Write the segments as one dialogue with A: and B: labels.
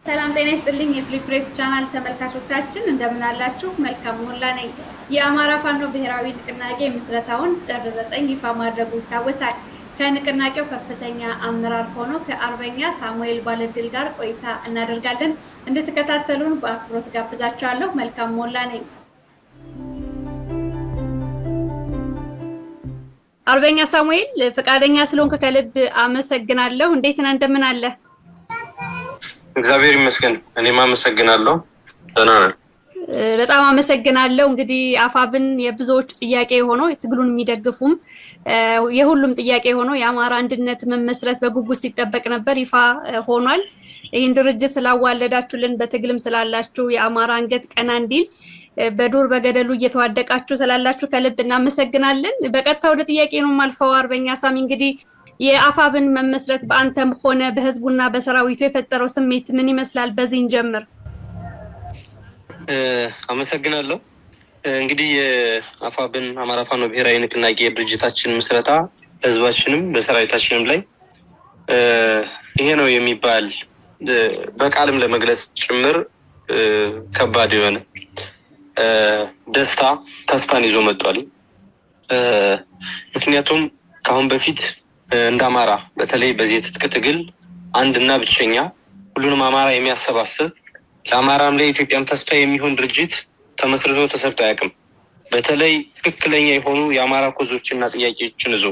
A: ሰላም ጤና ይስጥልኝ የፍሪ ፕሬስ ቻናል ተመልካቾቻችን እንደምን አላችሁ? መልካም ሞላ ነኝ። የአማራ ፋኖ ብሔራዊ ንቅናቄ ምስረታውን ጥር 9 ይፋ ማድረጉ ይታወሳል። ከንቅናቄው ከፍተኛ አመራር ከሆነው ከአርበኛ ሳሙኤል ባለድል ጋር ቆይታ እናደርጋለን። እንድትከታተሉን በአክብሮት ጋብዛችኋለሁ። መልካም ሞላ ነኝ። አርበኛ ሳሙኤል ፈቃደኛ ስለሆንክ ከልብ አመሰግናለሁ። እንዴት ነህ? እንደምን አለ?
B: እግዚአብሔር ይመስገን። እኔም አመሰግናለሁ። ደህና ነኝ።
A: በጣም አመሰግናለሁ። እንግዲህ አፋብን የብዙዎች ጥያቄ ሆኖ የትግሉን የሚደግፉም የሁሉም ጥያቄ ሆኖ የአማራ አንድነት መመስረት በጉጉት ሲጠበቅ ነበር፣ ይፋ ሆኗል። ይህን ድርጅት ስላዋለዳችሁልን፣ በትግልም ስላላችሁ፣ የአማራ አንገት ቀና እንዲል በዱር በገደሉ እየተዋደቃችሁ ስላላችሁ ከልብ እናመሰግናለን። በቀጥታ ወደ ጥያቄ ነው የማልፈው። አርበኛ ሳሚ፣ እንግዲህ የአፋብን መመስረት በአንተም ሆነ በህዝቡና በሰራዊቱ የፈጠረው ስሜት ምን ይመስላል? በዚህ እንጀምር።
B: አመሰግናለሁ። እንግዲህ የአፋብን አማራ ፋኖ ብሔራዊ ንቅናቄ ድርጅታችን ምስረታ ህዝባችንም በሰራዊታችንም ላይ ይሄ ነው የሚባል በቃልም ለመግለጽ ጭምር ከባድ የሆነ ደስታ ተስፋን ይዞ መጥቷል። ምክንያቱም ከአሁን በፊት እንደ አማራ በተለይ በዚህ የትጥቅ ትግል አንድና ብቸኛ ሁሉንም አማራ የሚያሰባስብ ለአማራም ላይ ኢትዮጵያም ተስፋ የሚሆን ድርጅት ተመስርቶ ተሰርቶ አያውቅም። በተለይ ትክክለኛ የሆኑ የአማራ ኮዞችና ጥያቄዎችን ይዞ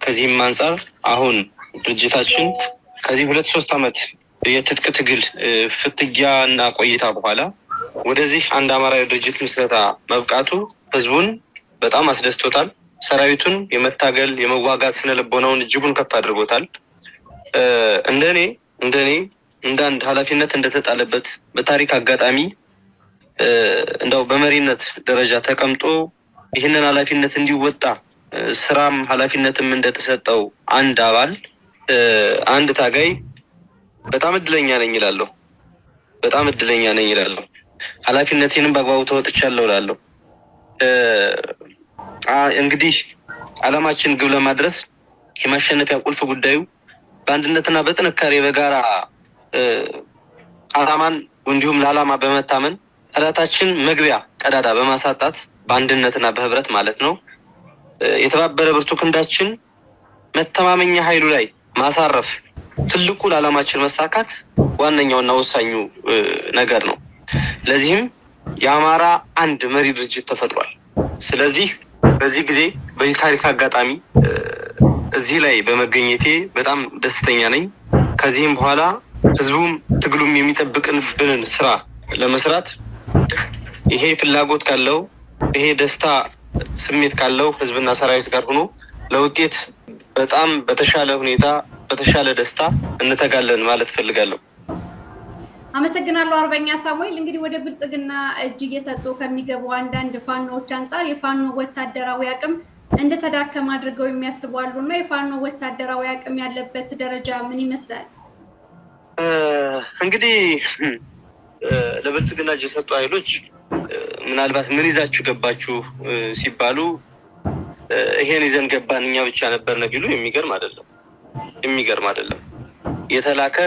B: ከዚህም አንጻር አሁን ድርጅታችን ከዚህ 2-3 ዓመት የትጥቅ ትግል ፍትጊያ እና ቆይታ በኋላ ወደዚህ አንድ አማራዊ ድርጅት ምስረታ መብቃቱ ህዝቡን በጣም አስደስቶታል። ሰራዊቱን የመታገል የመዋጋት ስነልቦናውን እጅጉን ከፍ አድርጎታል። እንደኔ እንደ አንድ ኃላፊነት እንደተጣለበት በታሪክ አጋጣሚ እንደው በመሪነት ደረጃ ተቀምጦ ይህንን ኃላፊነት እንዲወጣ ስራም ኃላፊነትም እንደተሰጠው አንድ አባል አንድ ታጋይ በጣም እድለኛ ነኝ እላለሁ። ኃላፊነቴንም በአግባቡ ተወጥቻለሁ እላለሁ። እንግዲህ ዓላማችን ግብ ለማድረስ የማሸነፊያ ቁልፍ ጉዳዩ በአንድነትና በጥንካሬ በጋራ ዓላማን እንዲሁም ለዓላማ በመታመን ጠላታችን መግቢያ ቀዳዳ በማሳጣት በአንድነትና በህብረት ማለት ነው የተባበረ ብርቱ ክንዳችን መተማመኛ ኃይሉ ላይ ማሳረፍ ትልቁ ለዓላማችን መሳካት ዋነኛውና ወሳኙ ነገር ነው። ለዚህም የአማራ አንድ መሪ ድርጅት ተፈጥሯል። ስለዚህ በዚህ ጊዜ በዚህ ታሪክ አጋጣሚ እዚህ ላይ በመገኘቴ በጣም ደስተኛ ነኝ። ከዚህም በኋላ ህዝቡም ትግሉም የሚጠብቅብንን ስራ ለመስራት ይሄ ፍላጎት ካለው ይሄ ደስታ ስሜት ካለው ህዝብና ሰራዊት ጋር ሆኖ ለውጤት በጣም በተሻለ ሁኔታ በተሻለ ደስታ እንተጋለን ማለት ፈልጋለሁ።
A: አመሰግናለሁ አርበኛ ሳሙኤል። እንግዲህ ወደ ብልጽግና እጅ እየሰጡ ከሚገቡ አንዳንድ ፋኖዎች አንጻር የፋኖ ወታደራዊ አቅም እንደተዳከመ አድርገው የሚያስቡ አሉና የፋኖ ወታደራዊ አቅም ያለበት ደረጃ ምን ይመስላል?
B: እንግዲህ ለብልጽግና እጅ የሰጡ ኃይሎች ምናልባት ምን ይዛችሁ ገባችሁ ሲባሉ ይሄን ይዘን ገባን እኛ ብቻ ነበርን ቢሉ የሚገርም አይደለም።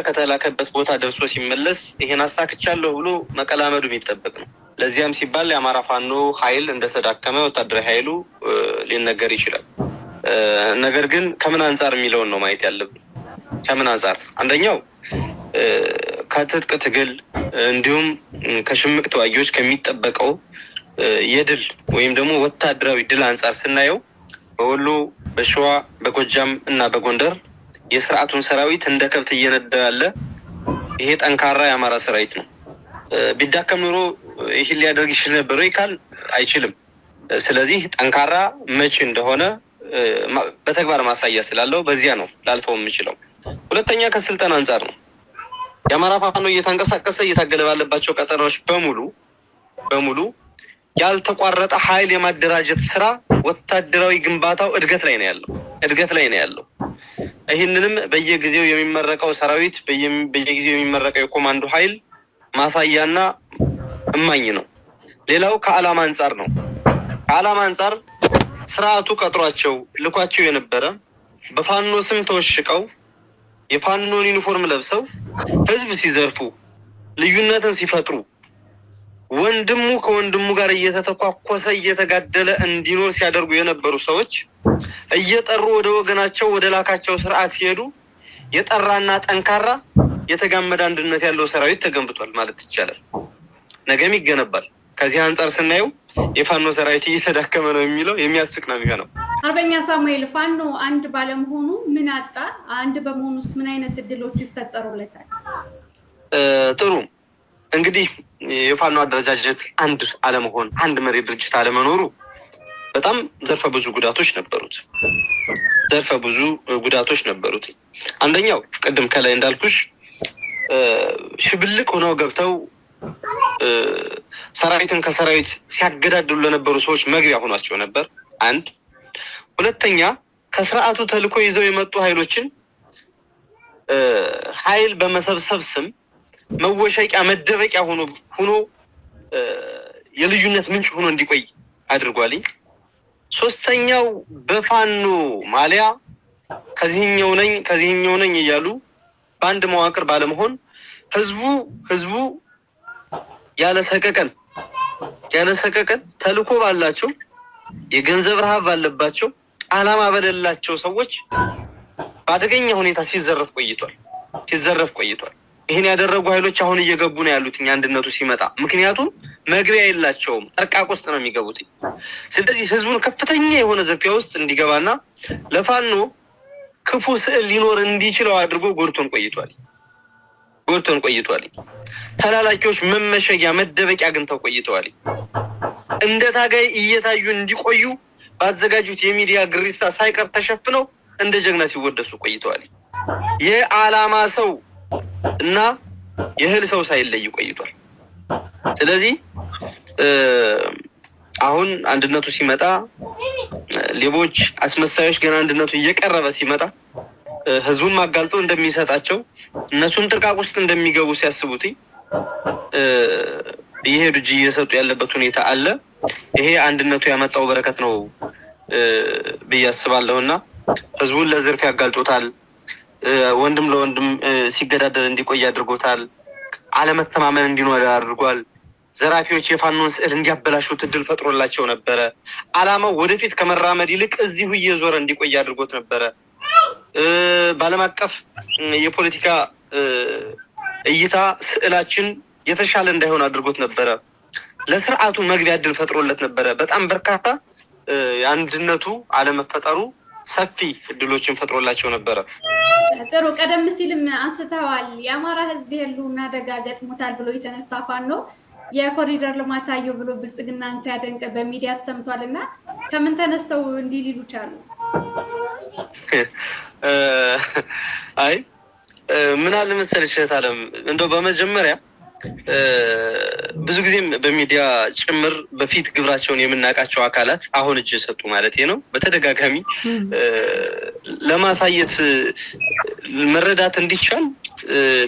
B: ከተላከበት ቦታ ደርሶ ሲመለስ ይሄን አሳክቻለሁ ብሎ መቀላመዱ የሚጠበቅ ነው። ለዚያም ሲባል የአማራ ፋኖ ኃይል እንደተዳከመ ወታደራዊ ኃይሉ ሊነገር ይችላል። ነገር ግን ከምን አንጻር የሚለውን ነው ማየት ያለብን። ከምን አንጻር? አንደኛው ከትጥቅ ትግል እንዲሁም ከሽምቅ ተዋጊዎች ከሚጠበቀው የድል ወይም ደግሞ ወታደራዊ ድል አንጻር ስናየው በወሎ፣ በሸዋ፣ በጎጃም እና በጎንደር የስርዓቱን ሰራዊት እንደ ከብት እየነዳ ያለ ይሄ ጠንካራ የአማራ ሰራዊት ነው። ቢዳከም ኖሮ ይሄን ሊያደርግ ይችል ነበር ወይ ካል አይችልም። ስለዚህ ጠንካራ መቼ እንደሆነ በተግባር ማሳያ ስላለው በዚያ ነው ላልፈው የምችለው። ሁለተኛ ከስልጠና አንጻር ነው። የአማራ ፋኖ እየተንቀሳቀሰ እየታገለ ባለባቸው ቀጠናዎች በሙሉ ያልተቋረጠ ኃይል የማደራጀት ስራ ወታደራዊ ግንባታው እድገት ላይ ነው ያለው። ይህንንም በየጊዜው የሚመረቀው ሰራዊት በየጊዜው የሚመረቀው የኮማንዶ ኃይል ማሳያና እማኝ ነው። ሌላው ከዓላማ አንጻር ነው። ከዓላማ አንጻር ስርዓቱ ቀጥሯቸው ልኳቸው የነበረ በፋኖ ስም ተወሽቀው የፋኖን ዩኒፎርም ለብሰው ህዝብ ሲዘርፉ ልዩነትን ሲፈጥሩ ወንድሙ ከወንድሙ ጋር እየተተኳኮሰ እየተጋደለ እንዲኖር ሲያደርጉ የነበሩ ሰዎች እየጠሩ ወደ ወገናቸው ወደ ላካቸው ስርዓት ሲሄዱ የጠራና ጠንካራ የተጋመደ አንድነት ያለው ሰራዊት ተገንብቷል ማለት ይቻላል። ነገም ይገነባል። ከዚህ አንጻር ስናየው የፋኖ ሰራዊት እየተዳከመ ነው የሚለው የሚያስቅ ነው የሚሆነው።
A: አርበኛ ሳሙኤል ፋኖ አንድ ባለመሆኑ ምን አጣ? አንድ በመሆኑስ ምን አይነት እድሎች ይፈጠሩለታል?
B: ጥሩ እንግዲህ የፋኖ አደረጃጀት አንድ አለመሆን፣ አንድ መሪ ድርጅት አለመኖሩ በጣም ዘርፈ ብዙ ጉዳቶች ነበሩት። አንደኛው ቅድም ከላይ እንዳልኩሽ ሽብልቅ ሆነው ገብተው ሰራዊትን ከሰራዊት ሲያገዳድሉ ለነበሩ ሰዎች መግቢያ ሆኗቸው ነበር። አንድ ሁለተኛ ከስርዓቱ ተልኮ ይዘው የመጡ ኃይሎችን ኃይል በመሰብሰብ ስም መወሸቂያ መደበቂያ ሆኖ የልዩነት ምንጭ ሆኖ እንዲቆይ አድርጓል። ሶስተኛው በፋኖ ማሊያ ከዚህኛው ነኝ እያሉ በአንድ መዋቅር ባለመሆን ህዝቡ ያለ ሰቀቀን ተልኮ ባላቸው የገንዘብ ረሃብ ባለባቸው ዓላማ በሌላቸው ሰዎች በአደገኛ ሁኔታ ሲዘረፍ ቆይቷል። ይሄን ያደረጉ ኃይሎች አሁን እየገቡ ነው ያሉት አንድነቱ ሲመጣ። ምክንያቱም መግቢያ የላቸውም፣ ጠርቃቅ ውስጥ ነው የሚገቡት። ስለዚህ ህዝቡን ከፍተኛ የሆነ ዝርፊያ ውስጥ እንዲገባና ለፋኖ ክፉ ስዕል ሊኖር እንዲችለው አድርጎ ጎድቶን ቆይቷል። ተላላኪዎች መመሸጊያ መደበቂያ አግኝተው ቆይተዋል። እንደ ታጋይ እየታዩ እንዲቆዩ ባዘጋጁት የሚዲያ ግሪሳ ሳይቀር ተሸፍነው እንደ ጀግና ሲወደሱ ቆይተዋል። የዓላማ ሰው እና የህል ሰው ሳይለይ ቆይቷል። ስለዚህ አሁን አንድነቱ ሲመጣ ሌቦች አስመሳዮች ገና አንድነቱ እየቀረበ ሲመጣ ህዝቡን ማጋልጦ እንደሚሰጣቸው እነሱን ጥርቃቅ ውስጥ እንደሚገቡ ሲያስቡት እየሄዱ እጅ እየሰጡ ያለበት ሁኔታ አለ። ይሄ አንድነቱ ያመጣው በረከት ነው ብዬ አስባለሁና ህዝቡን ለዝርፍ ያጋልጦታል። ወንድም ለወንድም ሲገዳደል እንዲቆይ አድርጎታል። አለመተማመን እንዲኖር አድርጓል። ዘራፊዎች የፋኖን ስዕል እንዲያበላሹት እድል ፈጥሮላቸው ነበረ። ዓላማው ወደፊት ከመራመድ ይልቅ እዚሁ እየዞረ እንዲቆይ አድርጎት ነበረ። በዓለም አቀፍ የፖለቲካ እይታ ስዕላችን የተሻለ እንዳይሆን አድርጎት ነበረ። ለስርዓቱ መግቢያ እድል ፈጥሮለት ነበረ። በጣም በርካታ አንድነቱ አለመፈጠሩ ሰፊ እድሎችን ፈጥሮላቸው ነበረ።
A: ጥሩ ቀደም ሲልም አንስተዋል። የአማራ ህዝብ ህልውና አደጋ ገጥሞታል ብሎ የተነሳ ፋኖ የኮሪደር ልማት አየሁ ብሎ ብልጽግናን ሲያደንቅ በሚዲያ ተሰምቷልና ከምን ተነስተው እንዲህ ሊሉ ቻሉ?
B: አይ ምን አለ መሰለሽ አለም እንደው በመጀመሪያ ብዙ ጊዜም በሚዲያ ጭምር በፊት ግብራቸውን የምናውቃቸው አካላት አሁን እጅ ሰጡ ማለት ነው። በተደጋጋሚ ለማሳየት መረዳት እንዲቻል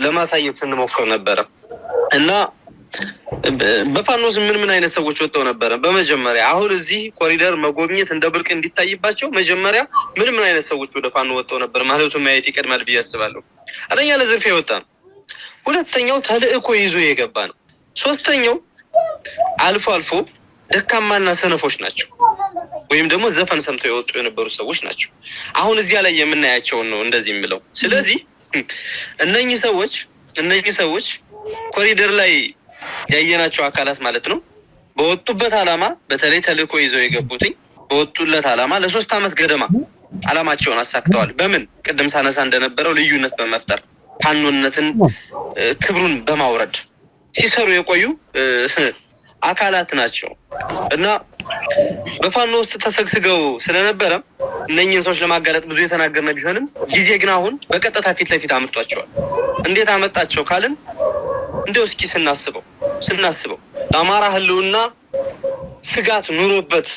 B: ለማሳየት እንሞክር ነበረ እና በፋኖስ ምን አይነት ሰዎች ወጥተው ነበረ? በመጀመሪያ አሁን እዚህ ኮሪደር መጎብኘት እንደ ብርቅ እንዲታይባቸው መጀመሪያ ምን አይነት ሰዎች ወደ ፋኖ ወጥተው ነበር ማለቱ ማየት ይቀድማል ብዬ አስባለሁ። አንደኛ ለዝርፊያ የወጣ ነው። ሁለተኛው ተልእኮ ይዞ የገባ ነው። ሶስተኛው አልፎ ደካማና ሰነፎች ናቸው፣ ወይም ደግሞ ዘፈን ሰምተው የወጡ የነበሩ ሰዎች ናቸው። አሁን እዚያ ላይ የምናያቸው ነው እንደዚህ የሚለው። ስለዚህ እነኚህ ሰዎች ኮሪደር ላይ ያየናቸው አካላት ማለት ነው በወጡበት ዓላማ በተለይ ተልእኮ ይዘው የገቡትኝ በወጡለት ዓላማ ለ3 አመት ገደማ ዓላማቸውን አሳክተዋል። በምን ቅድም ሳነሳ እንደነበረው ልዩነት በመፍጠር ፋኖነትን ክብሩን በማውረድ ሲሰሩ የቆዩ አካላት ናቸው እና በፋኖ ውስጥ ተሰግስገው ስለነበረ እነኚህን ሰዎች ለማጋለጥ ብዙ የተናገርነ ቢሆንም ጊዜ ግን አሁን በቀጥታ ፊት ለፊት አመጣቸዋል። እንዴት አመጣቸው ካልን እንደው እስኪ ስናስበው ለአማራ ህልውና ስጋት ኑሮበት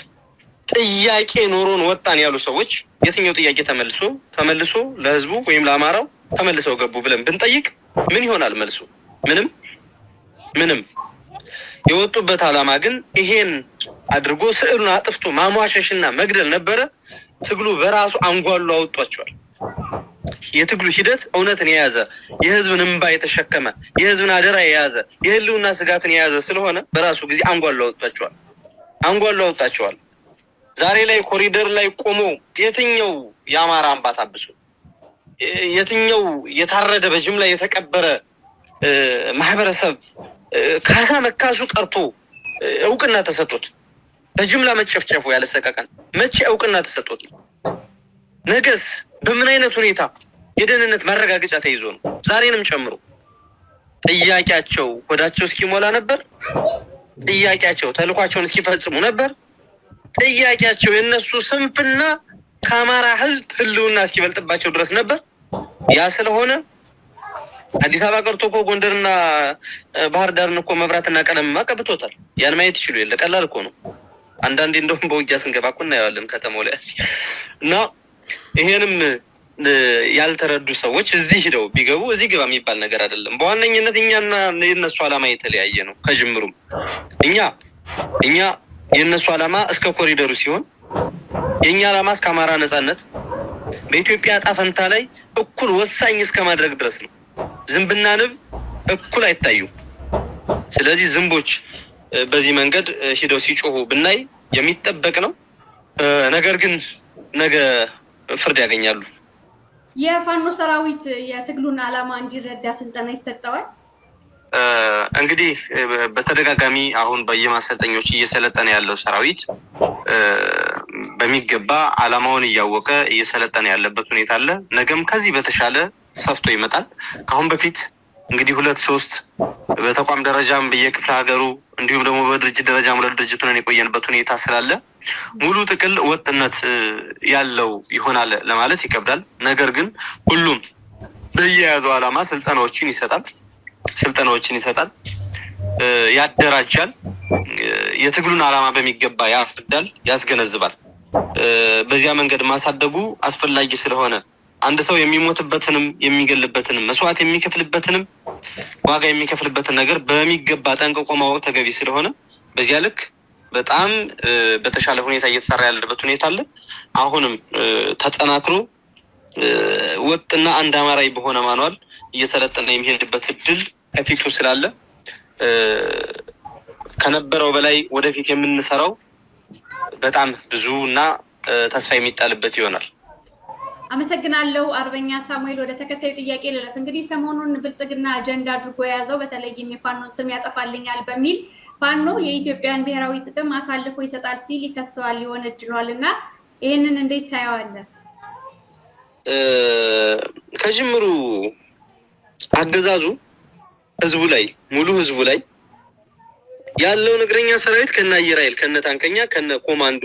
B: ጥያቄ ኖሮን ወጣን ያሉ ሰዎች የትኛው ጥያቄ ተመልሶ ለህዝቡ ወይም ለአማራው ተመልሰው ገቡ ብለን ብንጠይቅ ምን ይሆናል መልሱ? ምንም። የወጡበት ዓላማ ግን ይሄን አድርጎ ስዕሉን አጥፍቶ ማሟሸሽና መግደል ነበረ። ትግሉ በራሱ አንጓሉ አውጥቷቸዋል። የትግሉ ሂደት እውነትን የያዘ የህዝብን እንባ የተሸከመ የህዝብን አደራ የያዘ የህልውና ስጋትን የያዘ ስለሆነ በራሱ ጊዜ አንጓሉ አውጥቷቸዋል። ዛሬ ላይ ኮሪደር ላይ ቆሞ የትኛው የአማራ እንባ ታብሶ የትኛው የታረደ በጅምላ የተቀበረ ማህበረሰብ ካሳ መካሱ ቀርቶ እውቅና ተሰጥቶት በጅምላ መጨፍጨፉ ያለሰቀቀን መቼ እውቅና ተሰጥቶት? ነገስ በምን አይነት ሁኔታ የደህንነት ማረጋገጫ ተይዞ ነው? ዛሬንም ጨምሮ ጥያቄያቸው ወዳቸው እስኪሞላ ነበር። ጥያቄያቸው ተልኳቸውን እስኪፈጽሙ ነበር። ጥያቄያቸው የነሱ ስንፍና ከአማራ ህዝብ ህልውና እስኪበልጥባቸው ድረስ ነበር። ያ ስለሆነ አዲስ አበባ ቀርቶ እኮ ጎንደርና ባህር ዳርን እኮ መብራትና ቀለም ማቀብቶታል። ያን ማየት ይችሉ የለ ቀላል እኮ ነው። አንዳንዴ እንደውም በውጊያ ስንገባ እኮ እናየዋለን ከተማው ላይ እና ይሄንም ያልተረዱ ሰዎች እዚህ ሄደው ቢገቡ እዚህ ግባ የሚባል ነገር አይደለም። በዋነኝነት እኛና የነሱ ዓላማ የተለያየ ነው። ከጅምሩም እኛ የነሱ ዓላማ እስከ ኮሪደሩ ሲሆን የኛ ዓላማ እስከ አማራ ነጻነት በኢትዮጵያ ዕጣ ፈንታ ላይ እኩል ወሳኝ እስከ ማድረግ ድረስ ነው። ዝንብና ንብ እኩል አይታዩም። ስለዚህ ዝንቦች በዚህ መንገድ ሄደው ሲጮሁ ብናይ የሚጠበቅ ነው። ነገር ግን ነገ ፍርድ ያገኛሉ።
A: የፋኖ ሰራዊት የትግሉን ዓላማ እንዲረዳ ስልጠና ይሰጠዋል።
B: እንግዲህ በተደጋጋሚ አሁን በየማሰልጠኞች እየሰለጠነ ያለው ሰራዊት በሚገባ ዓላማውን እያወቀ እየሰለጠነ ያለበት ሁኔታ አለ። ነገም ከዚህ በተሻለ ሰፍቶ ይመጣል። ከአሁን በፊት እንግዲህ 2-3 በተቋም ደረጃም በየክፍለ ሀገሩ እንዲሁም ደግሞ በድርጅት ደረጃም ለድርጅቱን የቆየንበት ሁኔታ ስላለ ሙሉ ጥቅል ወጥነት ያለው ይሆናል ለማለት ይከብዳል። ነገር ግን ሁሉም በየያዘው ዓላማ ስልጠናዎችን ይሰጣል፣ ያደራጃል፣ የትግሉን ዓላማ በሚገባ ያስረዳል፣ ያስገነዝባል። በዚያ መንገድ ማሳደጉ አስፈላጊ ስለሆነ አንድ ሰው የሚሞትበትንም የሚገልበትንም መስዋዕት የሚከፍልበትንም ዋጋ የሚከፍልበትን ነገር በሚገባ ጠንቅቆ ማወቅ ተገቢ ስለሆነ በዚያ ልክ በጣም በተሻለ ሁኔታ እየተሰራ ያለበት ሁኔታ አለ። አሁንም ተጠናክሮ ወጥና አንድ አማራዊ በሆነ ማንዋል እየሰለጠነ የሚሄድበት እድል ከፊቱ ስላለ ከነበረው በላይ ወደፊት የምንሰራው በጣም ብዙና ተስፋ የሚጣልበት ይሆናል።
A: አመሰግናለሁ አርበኛ ሳሙኤል። ወደ ተከታዩ ጥያቄ ልለፍ። እንግዲህ ሰሞኑን ብልጽግና አጀንዳ አድርጎ የያዘው በተለይም የፋኖን ስም ያጠፋልኛል በሚል ፋኖ የኢትዮጵያን ብሔራዊ ጥቅም አሳልፎ ይሰጣል ሲል ይከሰዋል፣ ይወነጅሏል እና ይህንን እንዴት ታየዋለህ?
B: ከጅምሩ አገዛዙ ህዝቡ ላይ ሙሉ ህዝቡ ላይ ያለውን እግረኛ ሰራዊት ከነ አየር ኃይል ከነ ታንከኛ ከነ ኮማንዶ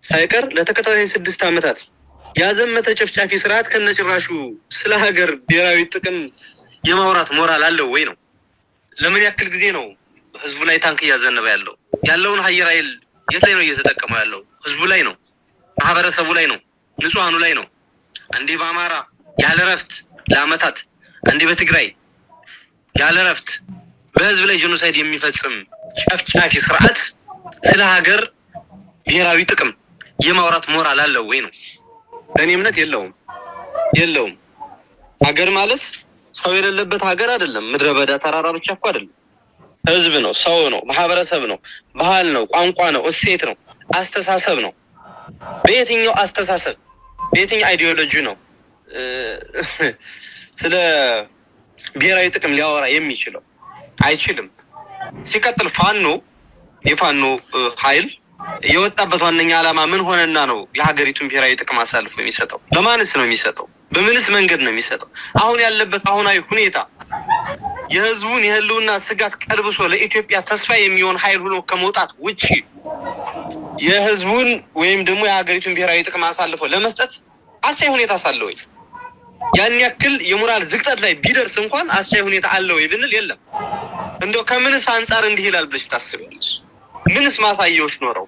B: ሳይቀር ለተከታታይ 6 ዓመታት ያዘመተ ጨፍጫፊ ስርዓት ከነጭራሹ ስለ ሀገር ብሔራዊ ጥቅም የማውራት ሞራል አለው ወይ ነው? ለምን ያክል ጊዜ ነው ህዝቡ ላይ ታንክ እያዘነበ ያለው? ያለውን አየር ኃይል የት ላይ ነው እየተጠቀመው ያለው? ህዝቡ ላይ ነው፣ ማህበረሰቡ ላይ ነው፣ ንጹሃኑ ላይ ነው። አንዴ በአማራ ያለ ረፍት ለአመታት፣ አንዴ በትግራይ ያለ ረፍት በህዝብ ላይ ጄኖሳይድ የሚፈጽም ጨፍጫፊ ስርዓት ስለ ሀገር ብሔራዊ ጥቅም የማውራት ሞራል አለው ወይ ነው? በእኔ እምነት የለውም። ሀገር ማለት ሰው የሌለበት ሀገር አይደለም። ምድረ በዳ ተራራ ብቻ እኮ አይደለም። ህዝብ ነው፣ ሰው ነው፣ ማህበረሰብ ነው፣ ባህል ነው፣ ቋንቋ ነው፣ እሴት ነው፣ አስተሳሰብ ነው። በየትኛው አስተሳሰብ በየትኛው አይዲዮሎጂ ነው ስለ ብሔራዊ ጥቅም ሊያወራ የሚችለው? አይችልም። ሲቀጥል የፋኖ ኃይል የወጣበት ዋነኛ ዓላማ ምን ሆነና ነው የሀገሪቱን ብሔራዊ ጥቅም አሳልፎ የሚሰጠው? ለማንስ ነው የሚሰጠው? በምንስ መንገድ ነው የሚሰጠው? አሁን ያለበት አሁናዊ ሁኔታ የህዝቡን የህልውና ስጋት ቀልብሶ ለኢትዮጵያ ተስፋ የሚሆን ኃይል ሆኖ ከመውጣት ውጪ የህዝቡን ወይም ደግሞ የሀገሪቱን ብሔራዊ ጥቅም አሳልፎ ለመስጠት አስቻይ ሁኔታ ሳለ ወይ? ያን ያክል የሞራል ዝቅጠት ላይ ቢደርስ እንኳን አስቻይ ሁኔታ አለ ወይ ብንል የለም። እንደው ከምንስ አንፃር እንዲህ ይላል ብለሽ ታስቢያለሽ? ምንስ ማሳያዎች ኖረው?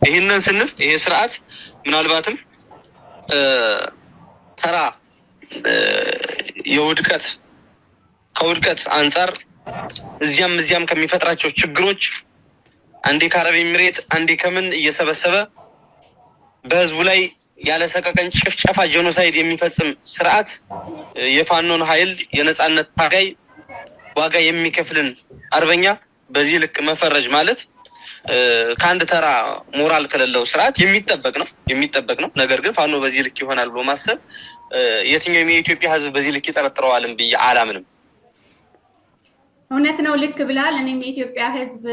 B: ይሄንን ስንል ይሄ ስርዓት ምናልባትም ተራ ከውድቀት አንፃር እዚያም ከሚፈጥራቸው ችግሮች አንዴ ከአረብ ኤሚሬት አንዴ ከምን እየሰበሰበ በህዝቡ ላይ ያለ ሰቀቀን ጭፍጨፋ ጄኖሳይድ የሚፈጽም ስርዓት የፋኖን ኃይል የነጻነት ታጋይ ዋጋ የሚከፍልን አርበኛ በዚህ ልክ መፈረጅ ማለት ከአንድ ተራ ሞራል ከሌለው ስርዓት የሚጠበቅ ነው። ነገር ግን ፋኖ በዚህ ልክ ይሆናል ብሎ ማሰብ የትኛውም የኢትዮጵያ ህዝብ በዚህ ልክ ይጠረጥረዋልም ብዬ አላምንም።
A: እውነት ነው፣ ልክ ብላል። እኔም የኢትዮጵያ ህዝብ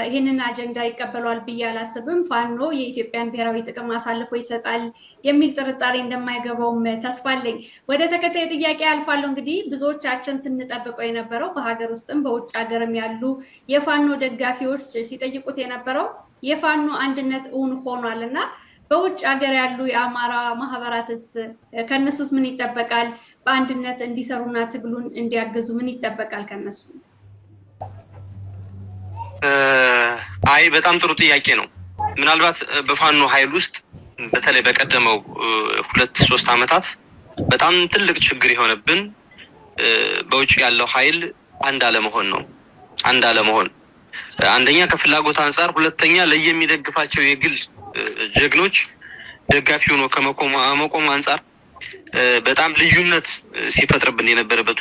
A: ይህንን አጀንዳ ይቀበሏል ብዬ አላስብም። ፋኖ የኢትዮጵያን ብሔራዊ ጥቅም አሳልፎ ይሰጣል የሚል ጥርጣሬ እንደማይገባውም ተስፋ አለኝ። ወደ ተከታይ ጥያቄ አልፋለሁ። እንግዲህ ብዙዎቻችን ስንጠብቀው የነበረው በሀገር ውስጥም በውጭ ሀገርም ያሉ የፋኖ ደጋፊዎች ሲጠይቁት የነበረው የፋኖ አንድነት እውን ሆኗል እና በውጭ ሀገር ያሉ የአማራ ማህበራትስ ከነሱስ ምን ይጠበቃል? በአንድነት እንዲሰሩና ትግሉን እንዲያገዙ ምን ይጠበቃል ከነሱ?
B: አይ በጣም ጥሩ ጥያቄ ነው። ምናልባት በፋኖ ኃይል ውስጥ በተለይ በቀደመው 2-3 ዓመታት በጣም ትልቅ ችግር የሆነብን በውጭ ያለው ኃይል አንድ አለመሆን አንደኛ ከፍላጎት አንፃር፣ ሁለተኛ ለየሚደግፋቸው የግል ጀግኖች ደጋፊ ሆኖ ከመቆም አንፃር በጣም ልዩነት ሲፈጥርበት የነበረበት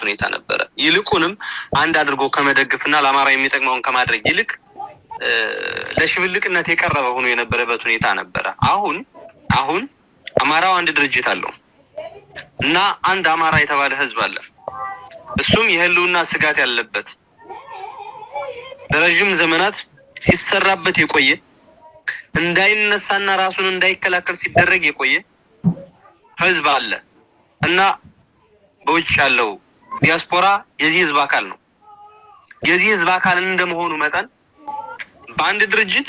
B: ሁኔታ ነበረ። ይልቁንም አንድ አድርጎ ከመደግፍና ለአማራ የሚጠቅመውን ከማድረግ ይልቅ ለሽብልቅነት የቀረበ ሆኖ የነበረበት ሁኔታ ነበረ። አሁን አማራው አንድ ድርጅት አለው እና አንድ አማራ የተባለ ህዝብ አለ። እሱም የህልውና ስጋት ያለበት ለረጅም ዘመናት ሲሰራበት የቆየ እንዳይነሳና ራሱን እንዳይከላከል ሲደረግ የቆየ ህዝብ አለ እና በውጭ ያለው ዲያስፖራ የዚህ ህዝብ አካል ነው። የዚህ ህዝብ አካል እንደመሆኑ መጠን በአንድ ድርጅት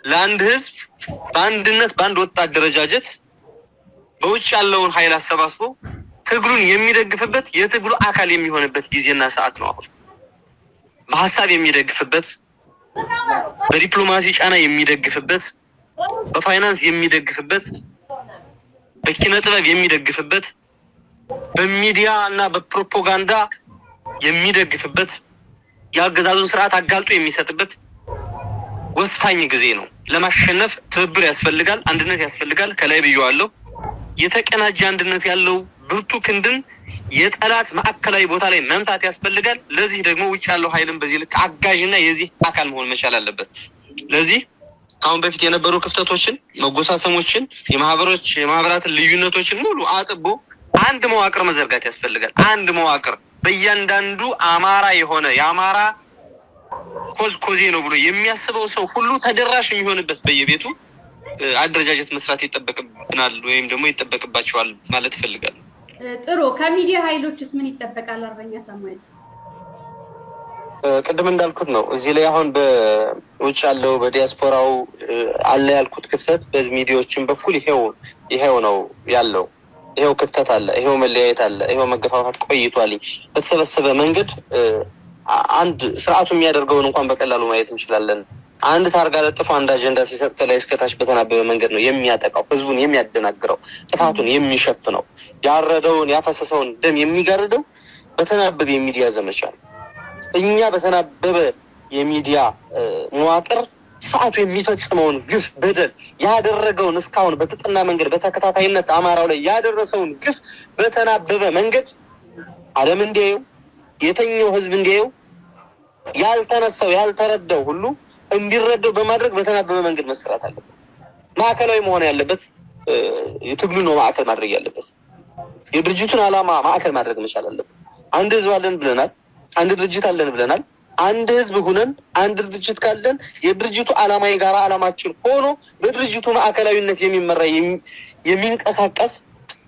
B: ለአንድ ህዝብ በአንድነት በአንድ ወጣት አደረጃጀት በውጭ ያለውን ኃይል አሰባስቦ ትግሉን የሚደግፍበት የትግሉ አካል የሚሆንበት ጊዜና ሰዓት ነው። አሁን በሐሳብ የሚደግፍበት፣ በዲፕሎማሲ ጫና የሚደግፍበት፣ በፋይናንስ የሚደግፍበት፣ በኪነ ጥበብ የሚደግፍበት፣ በሚዲያ እና በፕሮፓጋንዳ የሚደግፍበት፣ የአገዛዙን ስርዓት አጋልጦ የሚሰጥበት ወሳኝ ጊዜ ነው። ለማሸነፍ ትብብር ያስፈልጋል፣ አንድነት ያስፈልጋል። ከላይ ብየዋለሁ። የተቀናጀ አንድነት ያለው ብርቱ ክንድን የጠላት ማዕከላዊ ቦታ ላይ መምታት ያስፈልጋል። ለዚህ ደግሞ ውጭ ያለው ኃይልን በዚህ ልክ አጋዥና የዚህ አካል መሆን መቻል አለበት። ለዚህ አሁን በፊት የነበሩ ክፍተቶችን፣ መጎሳሰሞችን፣ የማህበራትን ልዩነቶችን ሙሉ አጥቦ አንድ መዋቅር መዘርጋት ያስፈልጋል። አንድ መዋቅር በእያንዳንዱ አማራ የሆነ የአማራ ኮዜ ነው ብሎ የሚያስበው ሰው ሁሉ ተደራሽ የሚሆንበት በየቤቱ አደረጃጀት መስራት ይጠበቅብናል ወይም ደግሞ ይጠበቅባቸዋል ማለት እፈልጋለሁ።
A: ጥሩ። ከሚዲያ ኃይሎችስ ምን ይጠበቃል? አርበኛ ሳሙኤል
B: ቅድም እንዳልኩት ነው። እዚህ ላይ አሁን በውጭ ያለው በዲያስፖራው አለ ያልኩት ክፍተት በዚህ ሚዲያዎችን በኩል ይሄው ነው ያለው። ይሄው ክፍተት አለ፣ ይሄው መለያየት አለ፣ ይሄው መገፋፋት ቆይቷል። በተሰበሰበ መንገድ አንድ ስርዓቱ የሚያደርገውን እንኳን በቀላሉ ማየት እንችላለን። አንድ ታርጋ ለጥፎ አንድ አጀንዳ ሲሰጥ ከላይ እስከታች በተናበበ መንገድ ነው የሚያጠቃው፣ ህዝቡን የሚያደናግረው፣ ጥፋቱን የሚሸፍነው፣ ያረደውን ያፈሰሰውን ደም የሚጋርደው በተናበበ የሚዲያ ዘመቻ ነው። እኛ በተናበበ የሚዲያ መዋቅር ሰዓቱ የሚፈጽመውን ግፍ በደል ያደረገውን እስካሁን በተጠና መንገድ በተከታታይነት አማራው ላይ ያደረሰውን ግፍ በተናበበ መንገድ ዓለም እንዲያየው የተኛው ህዝብ እንዲያየው ያልተነሳው ያልተረዳው ሁሉ እንዲረዳው በማድረግ በተናበበ መንገድ መስራት አለበት። ማዕከላዊ መሆን ያለበት የትግሉ ነው ማዕከል ማድረግ ያለበት። የድርጅቱን ዓላማ ማዕከል ማድረግ መቻል አለበት። አንድ ህዝብ አለን ብለናል። አንድ ድርጅት አለን ብለናል። አንድ ህዝብ ሁነን አንድ ድርጅት ካለን የድርጅቱ ዓላማ የጋራ ዓላማችን ሆኖ በድርጅቱ ማዕከላዊነት የሚመራ የሚንቀሳቀስ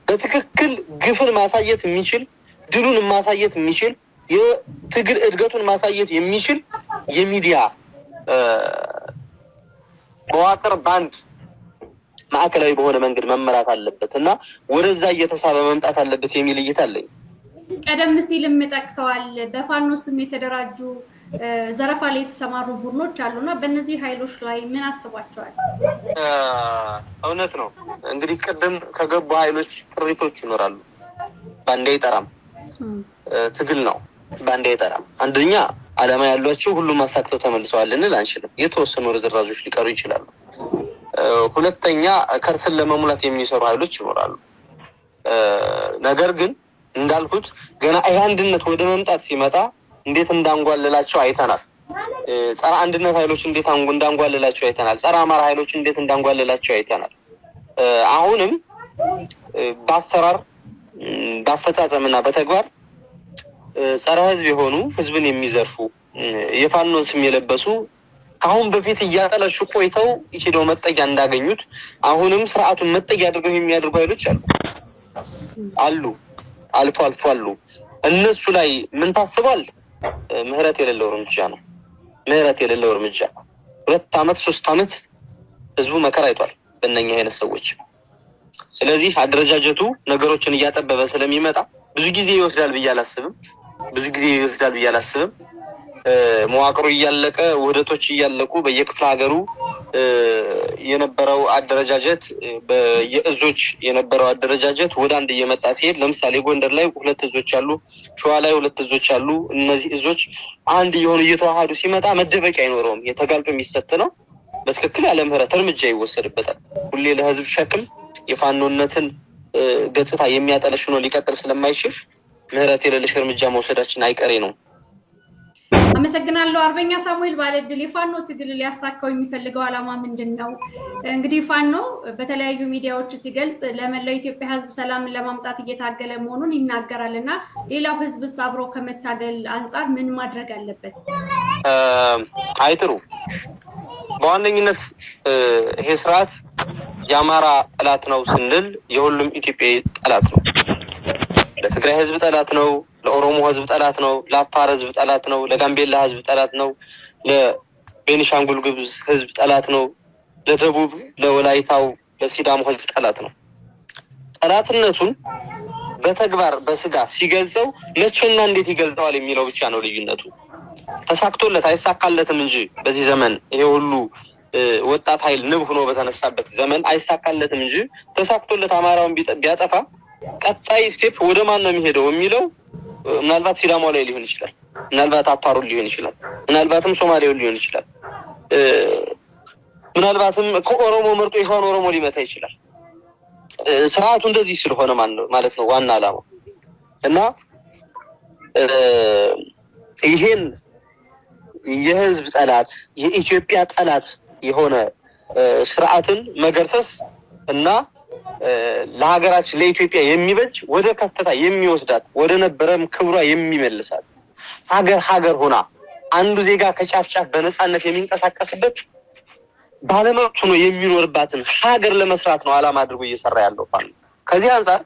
B: በትክክል ግፍን ማሳየት የሚችል ድሉን ማሳየት የሚችል የትግል እድገቱን ማሳየት የሚችል የሚዲያ መዋቅር ባንድ ማዕከላዊ በሆነ መንገድ መመራት አለበት እና ወደዛ እየተሳበ መምጣት አለበት የሚል እይታ አለኝ።
A: ቀደም ሲልም ጠቅሰዋል። በፋኖ ስም የተደራጁ ዘረፋ ላይ የተሰማሩ ቡድኖች አሉና በእነዚህ ኃይሎች ላይ ምን አስቧቸዋል?
B: እውነት ነው። እንግዲህ ቅድም ከገቡ ኃይሎች ቅሪቶች ይኖራሉ። ባንዴ አይጠራም። ትግል ነው ባንዴ አይጠራም። አንደኛ ዓላማ ያሏቸው ሁሉም አሳክተው ተመልሰዋል እንል አንችልም። የተወሰኑ ርዝራዦች ሊቀሩ ይችላሉ። ሁለተኛ ከርስን ለመሙላት የሚሰሩ ኃይሎች ይኖራሉ። ነገር ግን እንዳልኩት ገና ይሄ አንድነት ወደ መምጣት ሲመጣ እንዴት እንዳንጓለላቸው አይተናል። ጸረ አንድነት ኃይሎች እንዴት እንዳንጓለላቸው አይተናል። ጸረ አማራ ኃይሎች እንዴት እንዳንጓለላቸው አይተናል። አሁንም በአሰራር በአፈጻጸምና በተግባር ጸረ ህዝብ የሆኑ ህዝብን የሚዘርፉ የፋኖን ስም የለበሱ አሁን በፊት እያጠለሹ ቆይተው ሄደው መጠጊያ እንዳገኙት አሁንም ስርዓቱን መጠጊያ አድርገው የሚያደርጉ ኃይሎች አሉ። አልፎ አሉ። እነሱ ላይ ምን ታስቧል? ምህረት የሌለው እርምጃ ነው። ምህረት የሌለው እርምጃ 2 ዓመት 3 ዓመት ህዝቡ መከራ አይቷል በእነኛ አይነት ሰዎች። ስለዚህ አደረጃጀቱ ነገሮችን እያጠበበ ስለሚመጣ ብዙ ጊዜ ይወስዳል ብዬ አላስብም። መዋቅሩ እያለቀ ውህደቶች እያለቁ በየክፍለ ሀገሩ የነበረው አደረጃጀት በየእዞች የነበረው አደረጃጀት ወደ አንድ እየመጣ ሲሄድ ለምሳሌ ጎንደር ላይ 2 እዞች አሉ፣ ሸዋ ላይ 2 እዞች አሉ። እነዚህ እዞች አንድ የሆኑ እየተዋሃዱ ሲመጣ መደበቂያ አይኖረውም። የተጋልጦ የሚሰጥ ነው። በትክክል ያለ ምህረት እርምጃ ይወሰድበታል። ሁሌ ለህዝብ ሸክም የፋኖነትን ገጽታ የሚያጠለሽ ነው ሊቀጥል ስለማይችል ምህረት የሌለሽ እርምጃ መውሰዳችን አይቀሬ ነው።
A: አመሰግናለሁ። አርበኛ ሳሙኤል ባለድል የፋኖ ትግል ሊያሳካው የሚፈልገው ዓላማ ምንድነው? እንግዲህ ፋኖ በተለያዩ ሚዲያዎች ሲገልጽ ለመላው ኢትዮጵያ ህዝብ ሰላምን ለማምጣት እየታገለ መሆኑን ይናገራልና ሌላው ህዝብስ አብሮ ከመታገል አንፃር ምን ማድረግ አለበት?
B: አይጥሩ በዋነኝነት ይሄ ስርዓት የአማራ ጠላት ነው ስንል የሁሉም ኢትዮጵያዊ ጠላት ነው። ለትግራይ ህዝብ ጠላት ነው፣ ለኦሮሞ ህዝብ ጠላት ነው፣ ለአፋር ህዝብ ጠላት ነው፣ ለጋምቤላ ህዝብ ጠላት ነው፣ ለቤኒሻንጉል ጉሙዝ ህዝብ ጠላት ነው፣ ለደቡብ ለወላይታው ለሲዳሞ ህዝብ ጠላት ነው። ጠላትነቱን በተግባር በስጋ ሲገልጸው መቼና እንዴት ይገልጸዋል የሚለው ብቻ ነው ልዩነቱ። ተሳክቶለት አይሳካለትም እንጂ በዚህ ዘመን ይሄ ሁሉ ወጣት ኃይል ንብ ሆኖ በተነሳበት ዘመን አይሳካለትም እንጂ ተሳክቶለት አማራውን ቢያጠፋ ቀጣይ ስቴፕ ወደ ማን ነው የሚሄደው የሚለው ምናልባት ሲዳማው ላይ ሊሆን ይችላል፣ ምናልባት አፋሩ ሊሆን ይችላል፣ ምናልባትም ሶማሌው ሊሆን ይችላል፣ ምናልባትም ከኦሮሞ መርጦ የሆነ ኦሮሞ ሊመታ ይችላል። ስርዓቱ እንደዚህ ስለሆነ ማለት ነው ዋና ዓላማው እና ይሄን የህዝብ ጠላት የኢትዮጵያ ጠላት የሆነ ስርዓትን መገርሰስ እና ለሀገራችን ለኢትዮጵያ የሚበጅ ወደ ከፍታ የሚወስዳት ወደ ነበረም ክብሯ የሚመልሳት ሀገር ሆና አንዱ ዜጋ ከጫፍ ጫፍ በነፃነት የሚንቀሳቀስበት ባለመብት ሆኖ የሚኖርባትን ሀገር ለመስራት ነው ዓላማ አድርጎ እየሰራ ያለው ፋኖ። ከዚህ አንፃር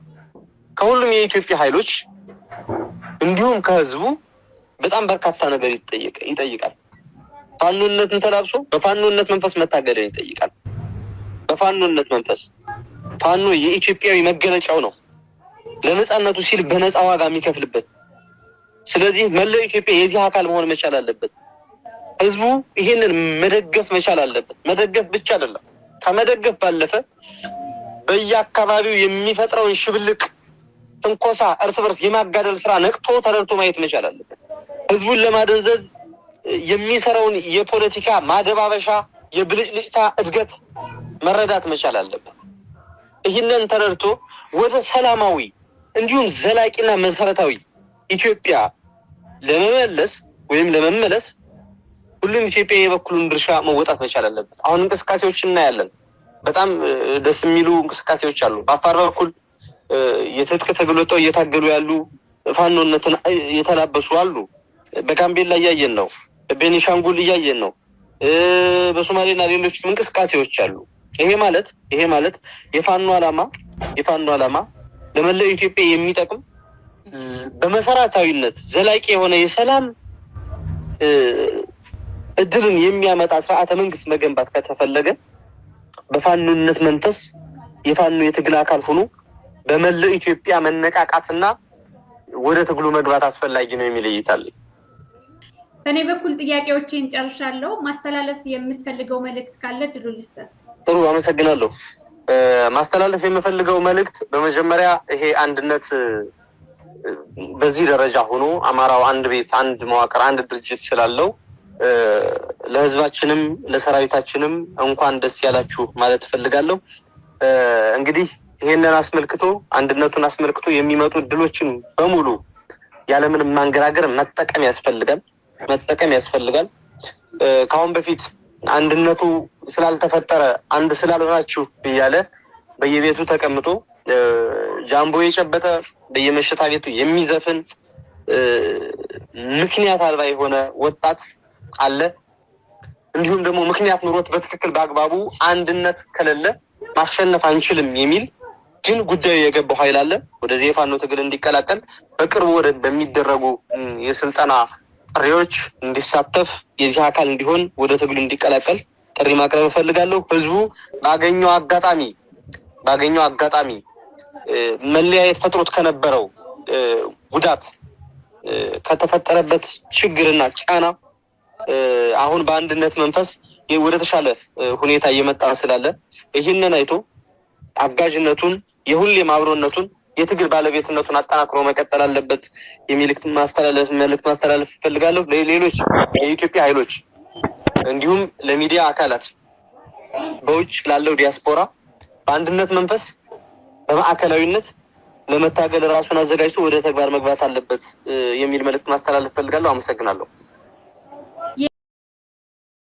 B: ከሁሉም የኢትዮጵያ ኃይሎች እንዲሁም ከህዝቡ በጣም በርካታ ነገር ይጠይቃል። ፋኖነትን ተላብሶ በፋኖነት መንፈስ መታገልን ይጠይቃል። በፋኖነት መንፈስ ፋኖ የኢትዮጵያዊ መገለጫው ነው። ለነፃነቱ ሲል በነፃ ዋጋ የሚከፍልበት። ስለዚህ መላው ኢትዮጵያ የዚህ አካል መሆን መቻል አለበት። ህዝቡ ይሄንን መደገፍ መቻል አለበት። መደገፍ ብቻ አይደለም፣ ከመደገፍ ባለፈ በየአካባቢው የሚፈጥረውን ሽብልቅ ትንኮሳ፣ እርስ በርስ የማጋደል ስራ ነቅቶ ተረድቶ ማየት መቻል አለበት። ህዝቡን ለማደንዘዝ የሚሰራውን የፖለቲካ ማደባበሻ የብልጭልጭታ እድገት መረዳት መቻል አለበት። ይህንን ተረድቶ ወደ ሰላማዊ እንዲሁም ዘላቂና መሰረታዊ ኢትዮጵያ ለመመለስ ሁሉም ኢትዮጵያ የበኩሉን ድርሻ መወጣት መቻል አለበት። አሁን እንቅስቃሴዎች እናያለን። በጣም ደስ የሚሉ እንቅስቃሴዎች አሉ። በአፋር በኩል የትጥቅ ትግል ወጥተው እየታገሉ ያሉ ፋኖነትን የተላበሱ አሉ። በጋምቤላ እያየን ነው። በቤኒሻንጉል እያየን ነው። በሶማሌና ሌሎች እንቅስቃሴዎች አሉ። ይሄ ማለት የፋኖ ዓላማ ለመላው ኢትዮጵያ የሚጠቅም በመሰረታዊነት ዘላቂ የሆነ የሰላም እድልን የሚያመጣ ስርዓተ መንግስት መገንባት ከተፈለገ በፋኖነት መንፈስ የፋኖ የትግል አካል ሆኖ በመላው ኢትዮጵያ መነቃቃትና ወደ ትግሉ መግባት አስፈላጊ ነው የሚል ይታል።
A: በእኔ በኩል ጥያቄዎችን ጨርሻለሁ። ማስተላለፍ የምትፈልገው መልእክት ካለ ድሉ ልስጥ።
B: ጥሩ፣ አመሰግናለሁ። ማስተላለፍ የምፈልገው መልእክት በመጀመሪያ ይሄ አንድነት በዚህ ደረጃ ሆኖ አማራው አንድ ቤት፣ አንድ መዋቅር፣ አንድ ድርጅት ስላለው ለህዝባችንም ለሰራዊታችንም እንኳን ደስ ያላችሁ ማለት ፈልጋለሁ። እንግዲህ ይሄንን አስመልክቶ አንድነቱን አስመልክቶ የሚመጡ ድሎችን በሙሉ ያለምንም ማንገራገር መጠቀም ያስፈልጋል። ካሁን በፊት አንድነቱ ስላልተፈጠረ አንድ ስላልሆናችሁ እያለ በየቤቱ ተቀምጦ ጃምቦ የጨበጠ በየመሸታ ቤቱ የሚዘፍን ምክንያት አልባ የሆነ ወጣት አለ። እንዲሁም ደግሞ ምክንያት ኑሮት በትክክል በአግባቡ አንድነት ከሌለ ማሸነፍ አንችልም የሚል ግን ጉዳዩ የገባው ኃይል አለ። ወደዚህ የፋኖ ትግል እንዲቀላቀል በቅርቡ በሚደረጉ የስልጠና ጥሪዎች እንዲሳተፍ የዚህ አካል እንዲሆን ወደ ትግሉ እንዲቀላቀል ጥሪ ማቅረብ እፈልጋለሁ። ህዝቡ ባገኘው አጋጣሚ መለያየት ፈጥሮት ከነበረው ጉዳት ከተፈጠረበት ችግርና ጫና አሁን በአንድነት መንፈስ ወደ ተሻለ ሁኔታ እየመጣን ስላለ ይህንን አይቶ አጋዥነቱን የሁሌም አብሮነቱን የትግል ባለቤትነቱን አጠናክሮ መቀጠል አለበት የሚል መልእክት ማስተላለፍ እፈልጋለሁ። ለሌሎች የኢትዮጵያ ኃይሎች እንዲሁም ለሚዲያ አካላት በውጭ ላለው ዲያስፖራ በአንድነት መንፈስ በማዕከላዊነት ለመታገል ራሱን አዘጋጅቶ ወደ ተግባር መግባት አለበት የሚል መልእክት ማስተላለፍ እፈልጋለሁ። አመሰግናለሁ።